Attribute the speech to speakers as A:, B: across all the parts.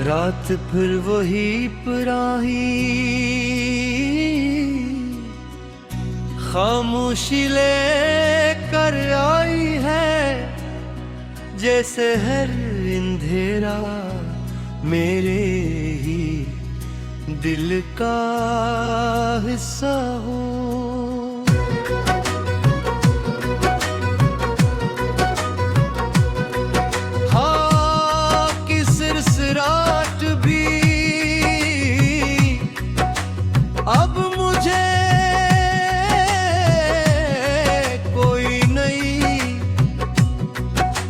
A: रात फिर वही पुरानी खामोशी लेकर आई है, जैसे हर अंधेरा मेरे ही दिल का हिस्सा हो। अब मुझे कोई नई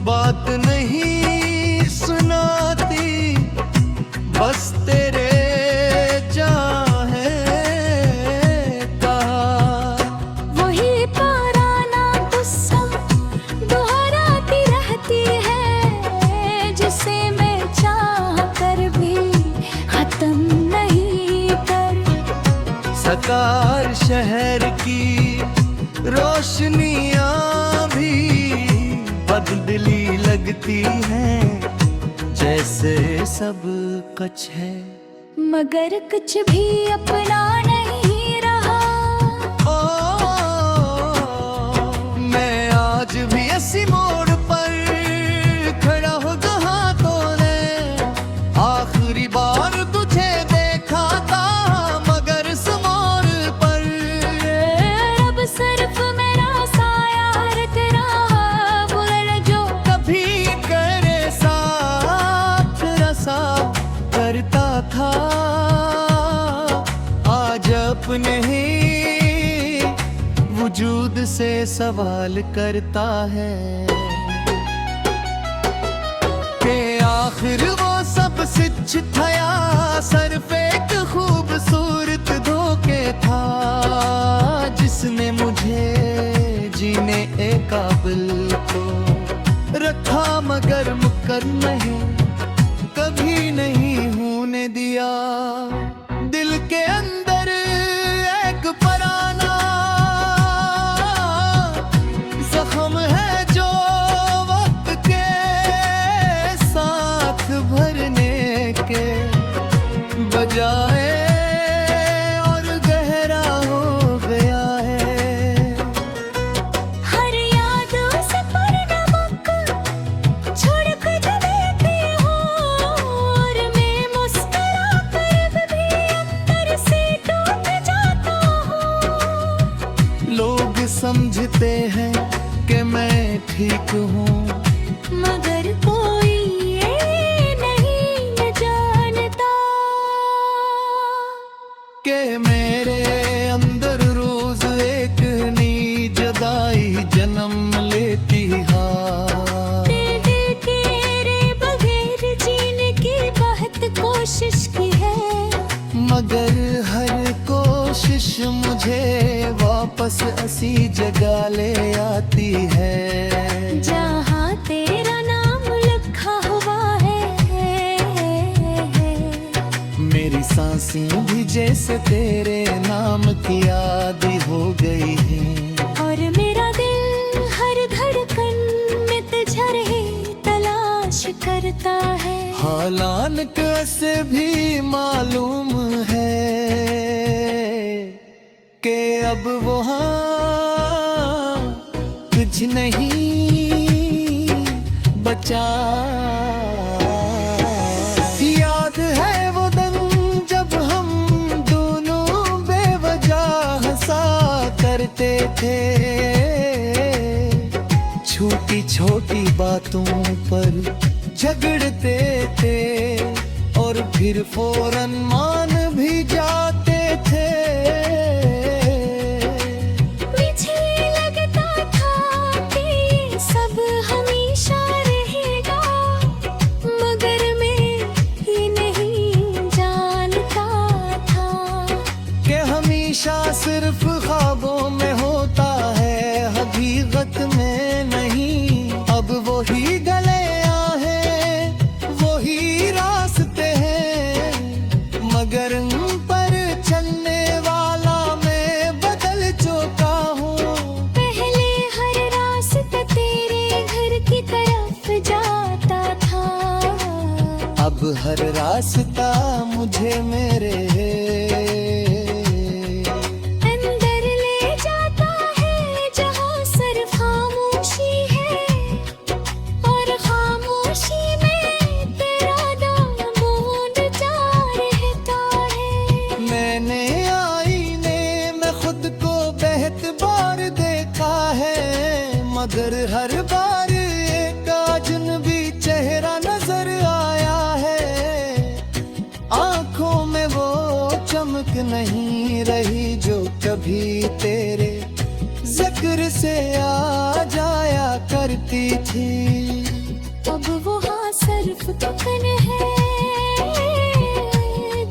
A: बात नहीं सुनाती, बस तेरे चाहे का
B: वही पुराना गुस्सा दोहराती रहती है, जिसे मैं चाह कर भी खत्म नहीं कर
A: सकार। शहर की रोशनियां भी बदली लगती हैं, जैसे सब कुछ है
B: मगर कुछ भी अपना नहीं रहा।
A: मैं आज भी इसी मोड़ पर खड़ा हूँ जहाँ तूने आखिरी बार तुझे देखा था, मगर इस मोड़ पर
B: अब सिर्फ मेरा साया तेरा बोल जो
A: कभी करे साथ रसा करता था। आज अपने ही वजूद से सवाल करता है कि आखिर वो सब सच था या सिर्फ एक खूबसूरत धोखे था, जिसने मुझे जीने एक काबिल को रखा मगर मुकर नहीं कभी नहीं होने दिया। दिल के अंदर एक पराना जख्म है जो वक्त के साथ भरने के बजाय और गहरा हो गया है।
B: हर याद से पर नमक छिड़क देती हूँ, और मैं मुस्कुरा कर भी अंदर से टूट जाता हूँ।
A: लोग समझते हैं कि मैं ठीक हूँ,
B: मगर कोई ये नहीं जानता
A: कि मेरे अंदर रोज एक नई जुदाई जन्म लेती है।
B: तेरे बगैर जीने की बहुत कोशिश की है,
A: मगर हर कोशिश मुझे वापस उसी जगह ले आती है
B: जहाँ तेरा नाम लिखा हुआ है।
A: मेरी सांसें भी जैसे तेरे नाम की आदि हो गई है,
B: और मेरा दिल हर धड़कन में तुझे रहे तलाश करता है।
A: हालांकि से भी मालूम है कि अब वहाँ कुछ नहीं बचा। याद है वो दिन जब हम दोनों बेवजह हंसा करते थे, छोटी छोटी बातों पर झगड़ते थे और फिर फौरन मान भी जाते थे।
B: मुझे लगता था कि ये सब हमेशा रहेगा, मगर मैं ये नहीं जानता था
A: कि हमेशा सिर्फ ख्वाबों में होता है, हकीकत में नहीं। अब वही गले हर रास्ता मुझे मेरे
B: अंदर ले जाता है जहाँ सिर्फ खामोशी है, और खामोशी में तेरा नाम गूंजता रहता है।
A: मैंने आईने में खुद को बेहद बार देखा है, मगर हर बार एक अजनबी चेहरा नजर आया है। आंखों में वो चमक नहीं रही जो कभी तेरे जिक्र से आ जाया करती थी।
B: अब वो हाँ सिर्फ तकन है,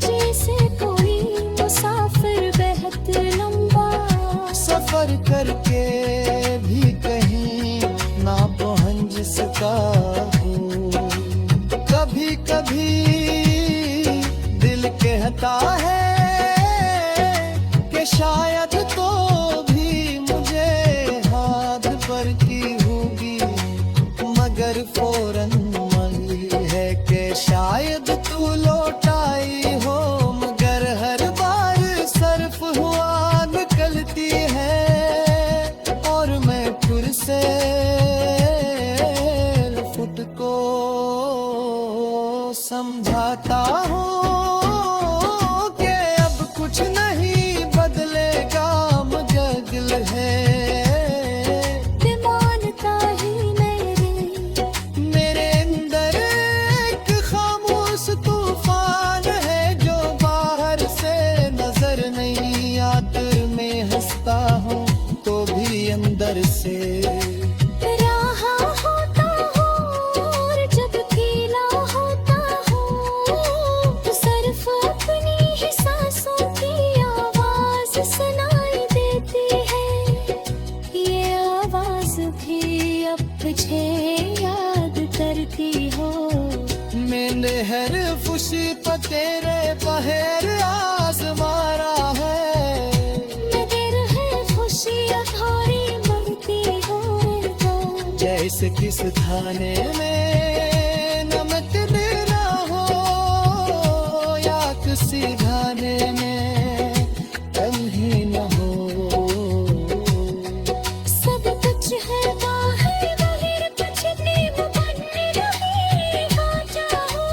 B: जैसे कोई मुसाफिर बेहद लंबा
A: सफर करके भी कहीं ना पहुंच सका हूँ। कभी कभी दिल कहता है कि शायद तो भी मुझे हाथ पर की होगी, मगर फौरन मंगी है कि शायद तू लौटाई हो। मगर हर बार सर्फ हुआ निकलती है और मैं फिर से खुद को समझाता हूँ कि अब कुछ नहीं बदलेगा, मुझे दिल है
B: मानता ही
A: मेरे अंदर एक खामोश तूफान है जो बाहर से नजर नहीं आता। मैं हंसता हूँ तो भी अंदर से
B: रहा होता हूँ, और जब गीला होता हूँ तो सिर्फ अपनी ही सांसों की आवाज सुनाई देती है। ये आवाज भी अब तुझे याद करती हो।
A: मैंने हर खुशी पर तेरे पहर आजमारा है।
B: मगर है खुशियाँ थोड़ी बढ़ती हो तो
A: जैसे किस खाने में नमक देना हो या किसी खाने में कहीं न हो।
B: सब कुछ है बाहर बाहर, कुछ नींव बन रही कांचा हो।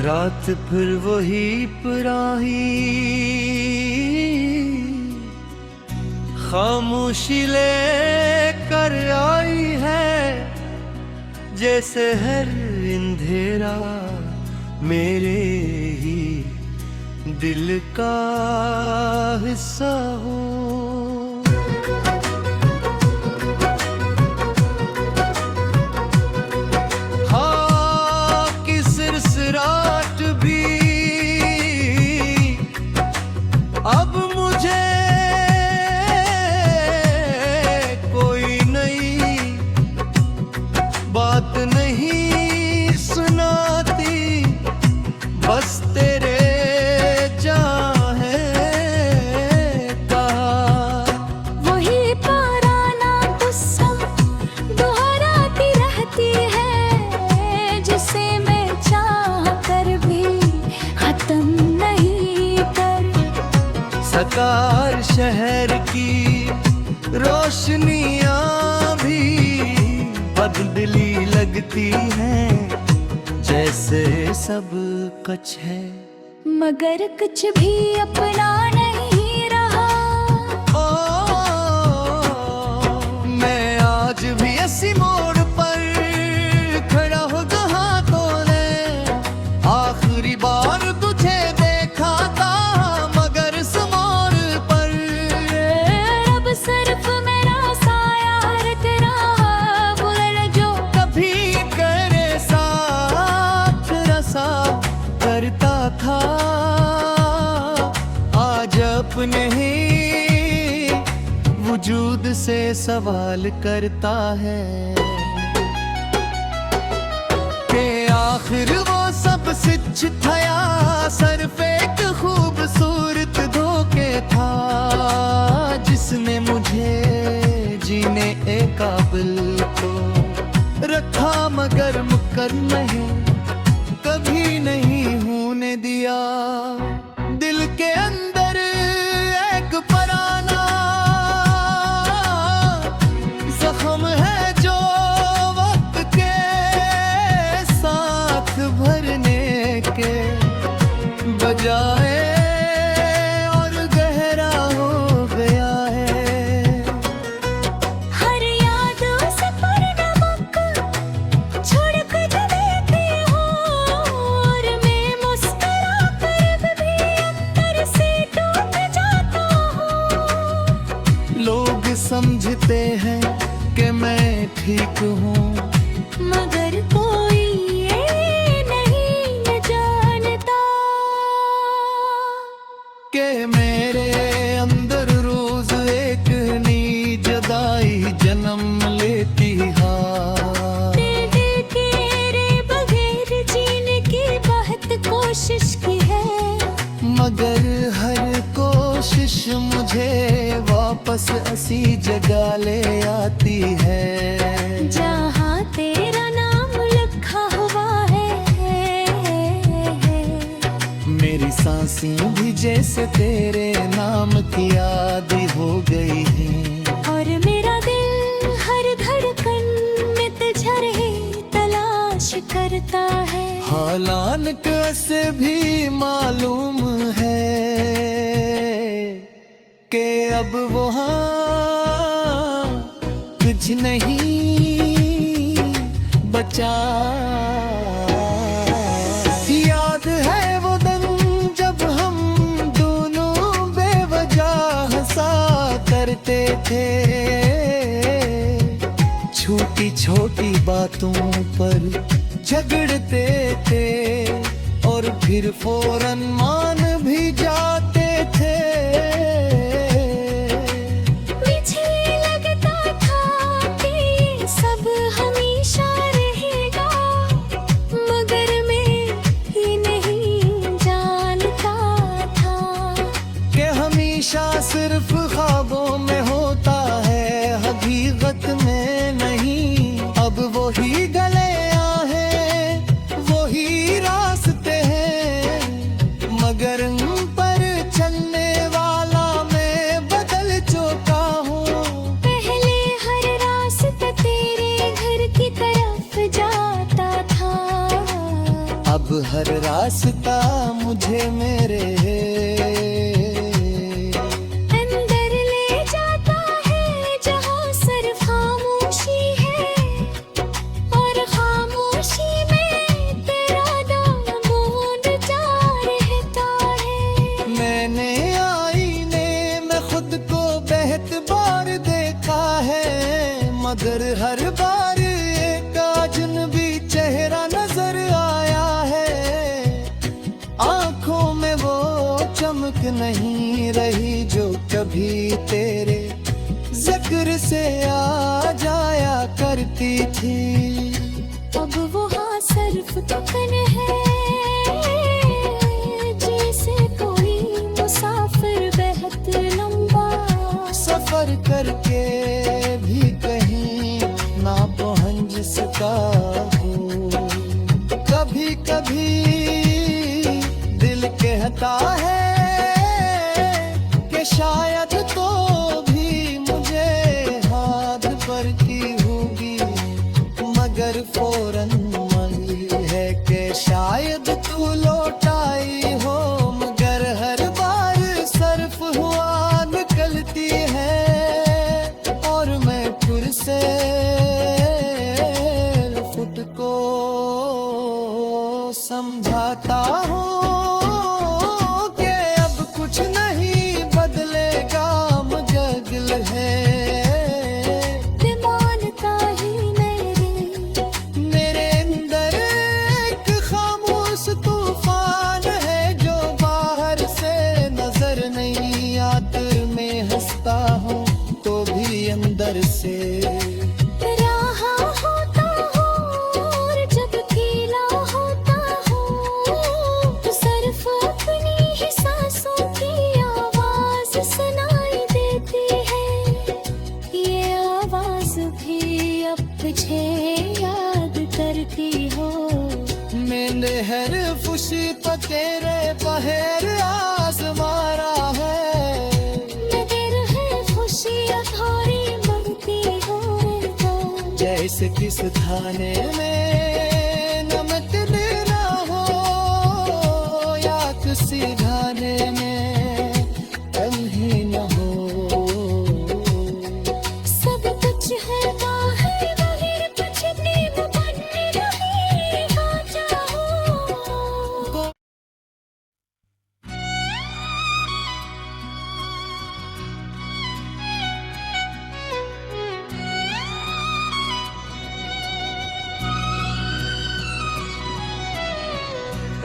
A: रात फिर वही पुरानी खामोशी लेकर आई है, जैसे हर अंधेरा मेरे ही दिल का हिस्सा हो। हाँ कि सिरसिराट भी अब मुझे कोई नई बात नहीं सुनाती, बस तेरे जहाँ है कहा।
B: वही पुराना गुस्सा दोहराती रहती है, जिसे मैं चाह कर भी खत्म नहीं कर
A: सकार शहर की रोशनियां भी बदली लगती हैं, जैसे सब कुछ है
B: मगर कुछ भी अपना नहीं रहा।
A: ओ, मैं आज भी इसी मोड़ पर खड़ा हूँ जहाँ तूने आखिरी बार तुझे देखा था, मगर इस मोड़ पर
B: अब सिर्फ मेरा साया तेरा बोल जो
A: कभी करे साथ रसा करता था। आज अपने ही वजूद से सवाल करता है कि आखिर वो सब सिच थया सिर्फ एक खूबसूरत धोखे था, जिसने मुझे जीने ए काबिल को रखा, मगर मुकर नहीं कभी नहीं होने दिया। दिल के अंदर एक पराना जख्म है जो वक्त के साथ भरने के बजाय और गहरा हो गया है।
B: हर याद उस पर नमक छिड़क देती हूँ, और मैं मुस्कुरा कर भी अंदर से टूट जाता हूँ।
A: लोग समझते हैं कि मैं ठीक हूँ,
B: मगर कोई ये नहीं जानता
A: कि मेरे अंदर रोज एक नई जुदाई जन्म लेती है।
B: दिल तेरे बगैर जीने की बहुत कोशिश की है,
A: मगर हर कोशिश मुझे वापस उसी जगह ले आती है
B: जहाँ तेरा नाम लिखा हुआ है।
A: मेरी सांसें भी जैसे तेरे नाम की आदि हो गई हैं।
B: और मेरा दिल हर धड़कन में तुझे रहे तलाश करता है।
A: हालांकि से भी मालूम है कि अब वहाँ कुछ नहीं बचा। याद है वो दिन जब हम दोनों बेवजह हंसा करते थे, छोटी छोटी बातों पर झगड़ते थे और फिर फौरन मान भी जाते थे।
B: मुझे लगता था कि ये सब हमेशा रहेगा, मगर मैं ये नहीं जानता था
A: कि हमेशा सिर्फ ख्वाबों में होता है, हकीकत में नहीं। अब वही गले मगर उन पर चलने वाला मैं बदल चुका हूँ।
B: पहले हर रास्ता तेरे घर की तरफ जाता था,
A: अब हर रास्ता मुझे मेरे
B: अंदर ले जाता है, जहाँ सिर्फ खामोशी है, और खामोशी में तेरा नाम गूंजता रहता है।
A: मैंने आईने में खुद को बेहद बार देखा है, मगर हर बार एक अजनबी चेहरा नजर आया है। आंखों में वो चमक नहीं रही जो कभी तेरे जिक्र से आ जाया करती थी।
B: अब वहाँ सिर्फ थकन है, जैसे कोई मुसाफिर बहुत लंबा
A: सफर करके भी कहीं ना पहुंच सका हूँ। कभी कभी दिल कहता है कि शायद तो भी मुझे हाथ पड़ती होगी, मगर फौरन मंगी है कि शायद तू लौट आई हो। मगर हर बार सर्फ हुआ निकलती है मेरे पहर आजमारा है।
B: नजर है खुशियाँ थोड़ी मरती हो
A: जैसे किस खाने में नमक देना हो या किसी गाने में कहीं न हो।
B: सब कुछ है बाहर बाहर कुछ नींव बनने नहीं आ जाओ।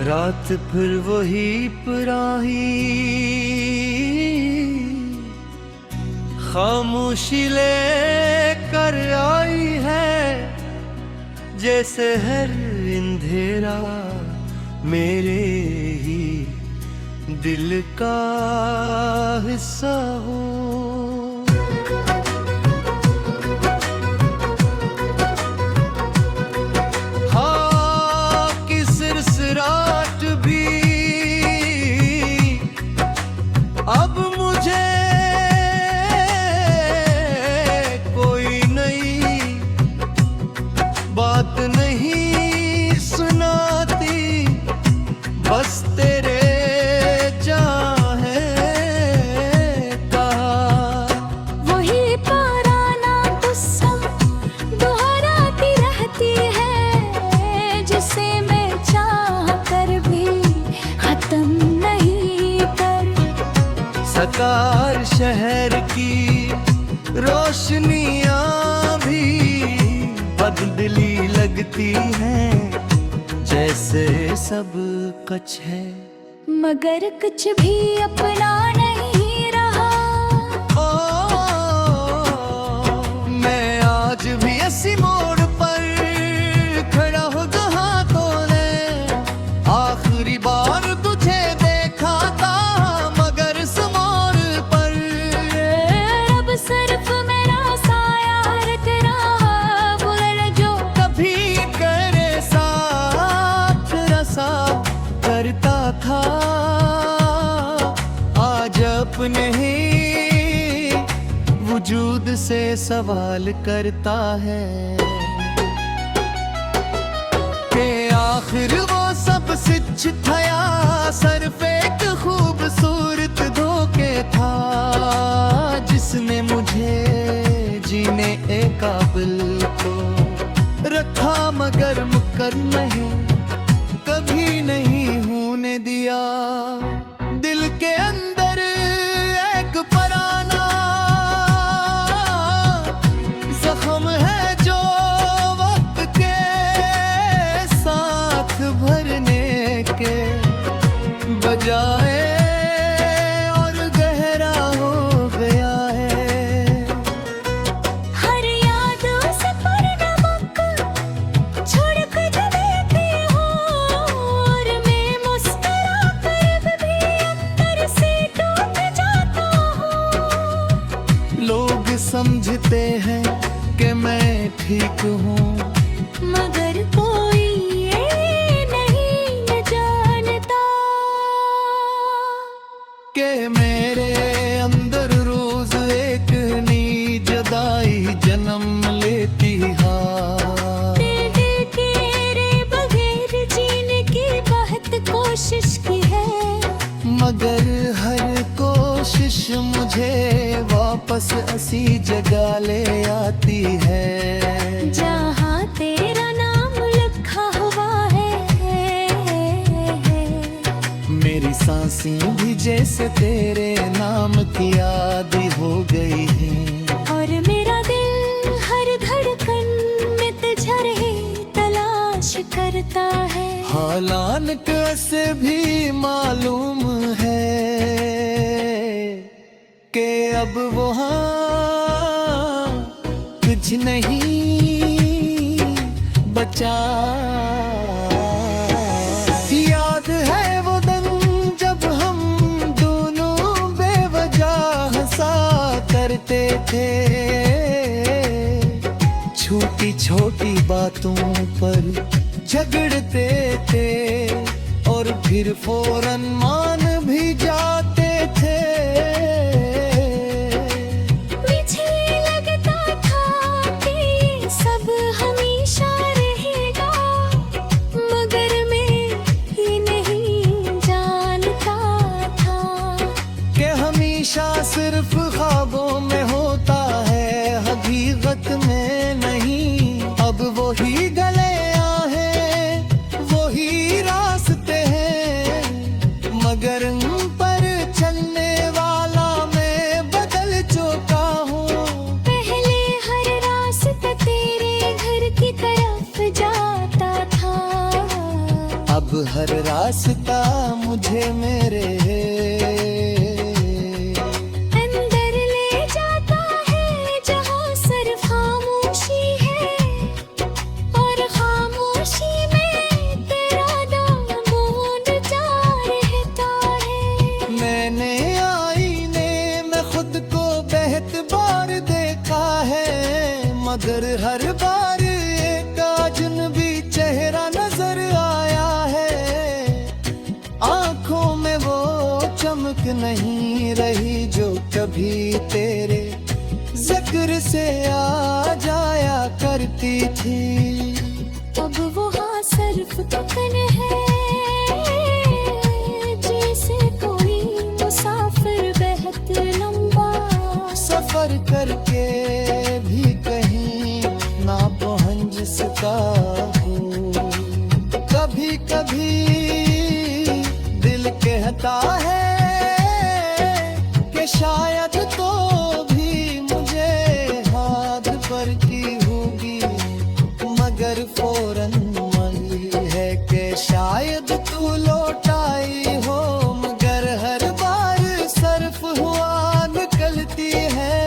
A: रात फिर वही पुरानी खामोशी लेकर आई है। जैसे हर अंधेरा मेरे ही दिल का हिस्सा हो। अब मुझे कोई नई बात नहीं सुनाती, बस तेरे चाहे का
B: वही पुराना गुस्सा दोहराती रहती है, जिसे मैं चाह कर भी खत्म नहीं कर
A: सकार। शहर की रोशनियां भी बदली लगती हैं, जैसे सब कुछ है
B: मगर कुछ भी अपना नहीं रहा।
A: मैं आज भी इसी मोड़ पर खड़ा हूँ जहाँ तूने आखिरी बार तुझे देखा था, मगर इस मोड़ पर
B: अब सिर्फ मेरा साया तेरा बुलर जो
A: कभी करे साथ रसा करता था, आज अपने ही वजूद से सवाल करता है कि आखिर वो सब सिच थया सिर्फ एक खूबसूरत धोखे था, जिसने मुझे जीने एक काबिल को रखा मगर मुकर नहीं कभी नहीं होने दिया। दिल के अंदर एक पुराना जख्म है जो वक्त के साथ भरने के बजाय और गहरा हो गया है।
B: हर याद उसे पर नमक छिड़क देती हूँ, और मैं मुस्कुरा कर भी अंदर से टूट जाता हूँ।
A: लोग समझते हैं कि मैं ठीक हूँ,
B: मगर कोई ये नहीं जानता
A: कि मेरे अंदर रोज एक नई जुदाई जन्म लेती है।
B: तेरे बगैर जीने की बहुत कोशिश की है,
A: मगर हर कोशिश मुझे वापस उसी जगह ले आती है
B: जहाँ तेरा नाम लिखा हुआ है।
A: मेरी सांसें भी जैसे तेरे नाम की आदि हो गई है,
B: और मेरा दिल हर धड़कन में तुझे रहे तलाश करता है।
A: हालांकि से भी मालूम है कि अब वहाँ कुछ नहीं बचा। याद है वो दिन जब हम दोनों बेवजह हंसा करते थे, छोटी छोटी बातों पर झगड़ते थे और और फिर फौरन मान भी जाते थे।
B: मुझे लगता था कि सब हमेशा रहेगा, मगर मैं ये नहीं जानता था
A: कि हमेशा सिर्फ ख्वाबों में होता है, हकीकत में नहीं। अब वही गलियां हैं, वही रास्ते हैं, मगर उन पर चलने वाला मैं बदल चुका हूँ।
B: पहले हर रास्ता तेरे घर की तरफ जाता था,
A: अब हर रास्ता मुझे मेरे
B: अंदर ले जाता है, जहाँ सिर्फ खामोशी है, और खामोशी में तेरा दामन जा रहता है।
A: मैंने आईने में खुद को बेहद बार देखा है, मगर हर बार एक अजनबी चेहरा नजर आया है। आंखों में वो चमक नहीं रही जो कभी तेरे जिक्र से आ जाया करती थी।
B: अब वो हाँ सिर्फ थकन है, जैसे कोई मुसाफिर बहुत लंबा
A: सफर करके भी कहीं ना पहुंच सका हूँ। कभी कभी दिल कहता है कि शायद तो भी मुझे हाथ पर की होगी, मगर फौरन मंगी है कि शायद तू लौट आई हो। मगर हर बार सर्फ हुआ निकलती है,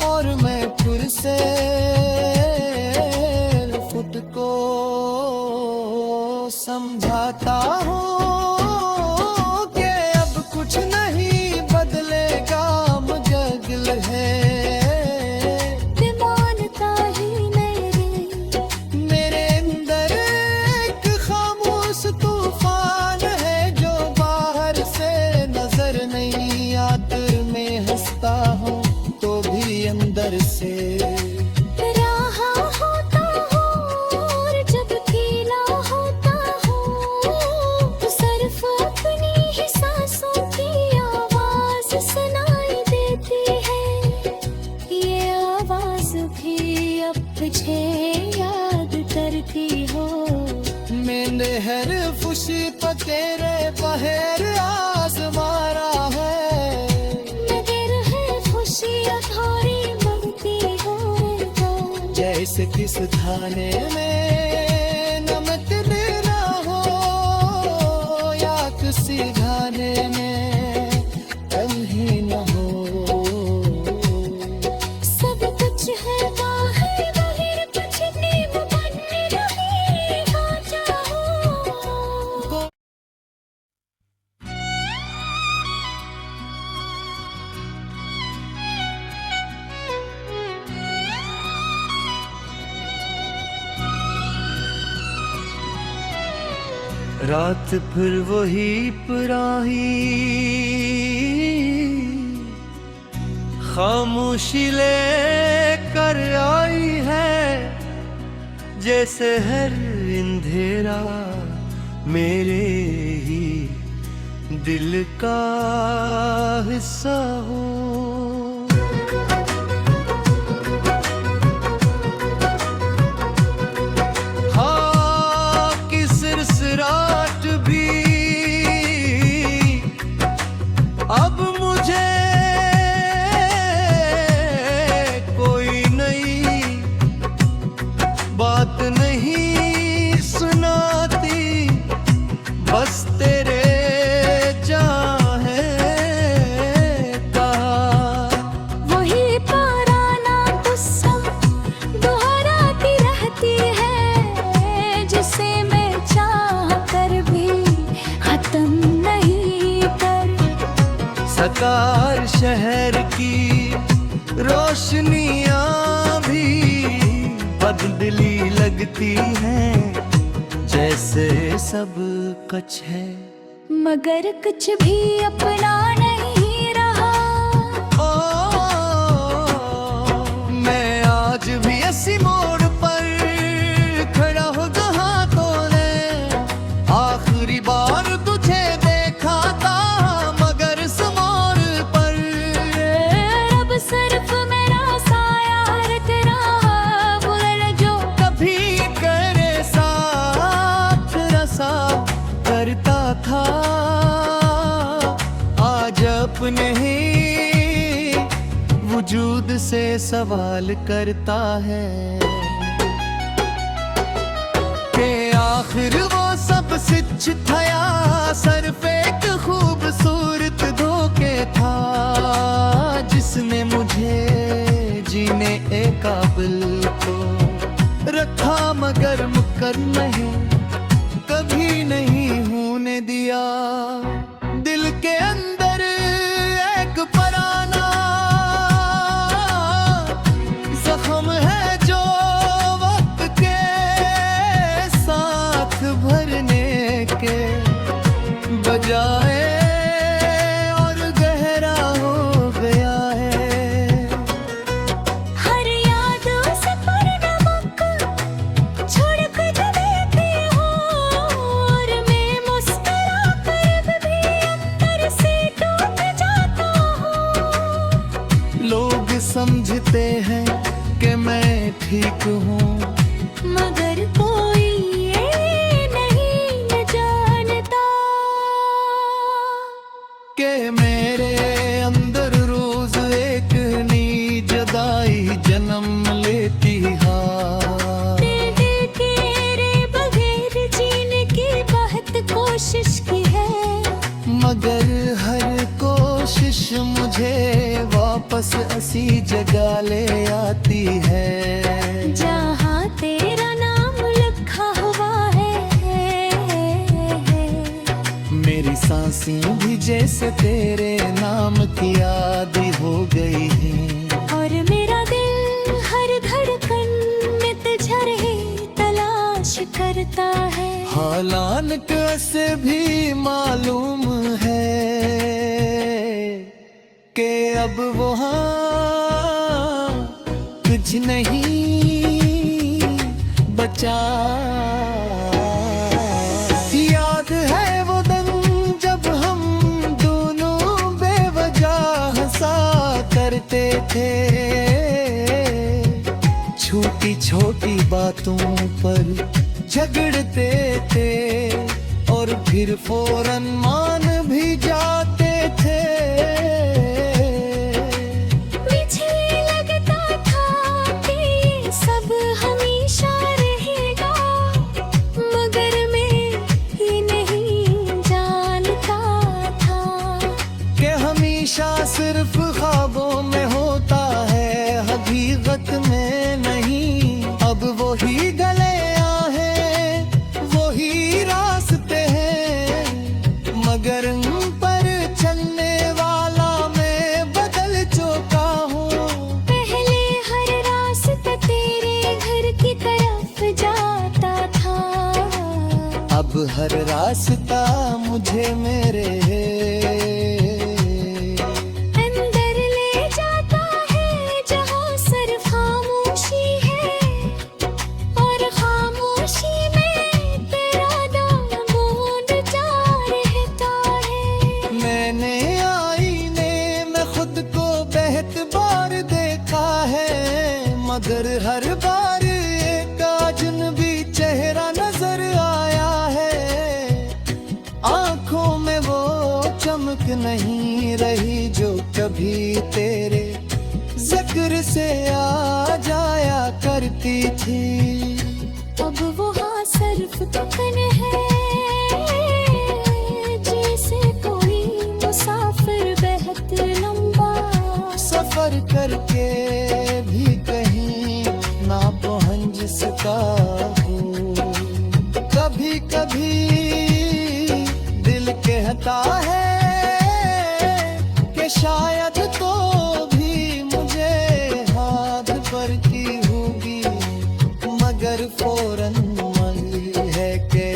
A: और मैं फिर से खुद को समझाता हूँ कि अब कुछ नहीं बदलेगा, मुजगल है।
B: मानता ही
A: मेरे अंदर एक खामोश तूफान है जो बाहर से नजर नहीं आता। मैं हंसता हूँ तो भी अंदर से
B: रहा होता हूँ, और जब गीला होता हूँ तो सिर्फ अपनी ही सांसों की आवाज सुनाई देती है। ये आवाज भी अब तुझे याद करती हो,
A: मैंने हर खुशी पर तेरे बहर आजमारा है।
B: मगर है खुशियाँ थोड़ी मंगती हो,
A: जैसे किस थाने में नमक देना हो, या किसी गाने में कहीं न हो।
B: सब कुछ है बाहर बाहर, कुछ नींव बन नहीं आता हो।
A: रात फिर वही पुरानी खामोशी लेकर आई है, जैसे हर अंधेरा मेरे ही दिल का हिस्सा हो। हाँ कि सिरसिराट भी अब मुझे कोई नई बात नहीं सुनाती, बस तेरे चाहे कहा
B: वही पुराना गुस्सा दोहराती रहती है, जिसे मैं चाह कर भी खत्म नहीं कर
A: सकार। शहर की रोशनियां भी बदली लगती हैं, जैसे सब कुछ है
B: मगर कुछ भी अपना नहीं रहा।
A: ओ, मैं आज भी इसी मोड़ पर खड़ा हूँ जहाँ तूने आखिरी बार तुझे देखा था, मगर इस मोड़ पर
B: अब सिर्फ मेरा साया तेरा बोल जो
A: कभी करे साथ रसा करता था, आज अपने ही वजूद से सवाल करता है कि आखिर वो सब सच था या सिर्फ एक खूबसूरत धोखे था, जिसने मुझे जीने एक काबिल तो रखा मगर मुकर नहीं कभी नहीं होने दिया। दिल के अंदर एक पराना जख्म है जो वक्त के साथ भरने के बजाय और गहरा हो गया है।
B: हर याद से पर नमक छिड़क देती हूँ और मैं मुस्कुरा कर भी अंदर से टूट जाता हूँ।
A: लोग समझते हैं कि मैं ठीक हूँ
B: मगर कोई ये नहीं जानता
A: कि मेरे अंदर रोज एक नई जुदाई जन्म लेती है।
B: तेरे बगैर जीने की बहुत कोशिश की है,
A: मगर हर कोशिश मुझे वापस उसी जगह ले आती है
B: जहाँ तेरा नाम लिखा हुआ है।
A: मेरी सांसें भी जैसे तेरे नाम की आदि हो गई है
B: और मेरा दिल हर धड़कन में तुझे रहे तलाश करता है।
A: हालांकि से भी मालूम है कि अब वहाँ कुछ नहीं बचा। याद है वो दिन जब हम दोनों बेवजह हंसा करते थे, छोटी छोटी बातों पर झगड़ते थे और फिर फौरन मान भी जाते थे।
B: मुझे लगता था कि ये सब हमेशा रहेगा, मगर मैं ये नहीं जानता था
A: कि हमेशा सिर्फ ख्वाबों में होता है, हकीकत में नहीं। अब वही गले मगर पर चलने वाला मैं बदल चुका हूँ।
B: पहले हर रास्ता तेरे घर की तरफ जाता था,
A: अब हर रास्ता मुझे मेरे
B: अंदर ले जाता है जहाँ सिर्फ खामोशी है और खामोशी में तेरा नाम गूंजता रहता है।
A: मैंने आईने में खुद को बेहद बार देखा है, मगर हर बार एक अजनबी चेहरा नजर आया है। आंखों में वो चमक नहीं रही जो कभी तेरे जिक्र से आ जाया करती थी।
B: अब वहाँ सिर्फ थकन है, जैसे कोई मुसाफिर बहुत लंबा
A: सफर करके भी कहीं ना पहुंच सका हूँ। कभी कभी दिल कहता है कि शायद तो भी मुझे हाथ पर की होगी, मगर फौरन मन है कि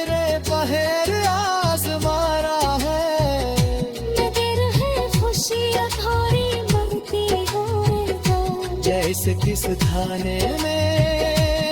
A: मेरे पहर आजमारा है
B: नगर है खुशियाँ थोड़ी मंगती हो जान
A: जैसे किस थाने में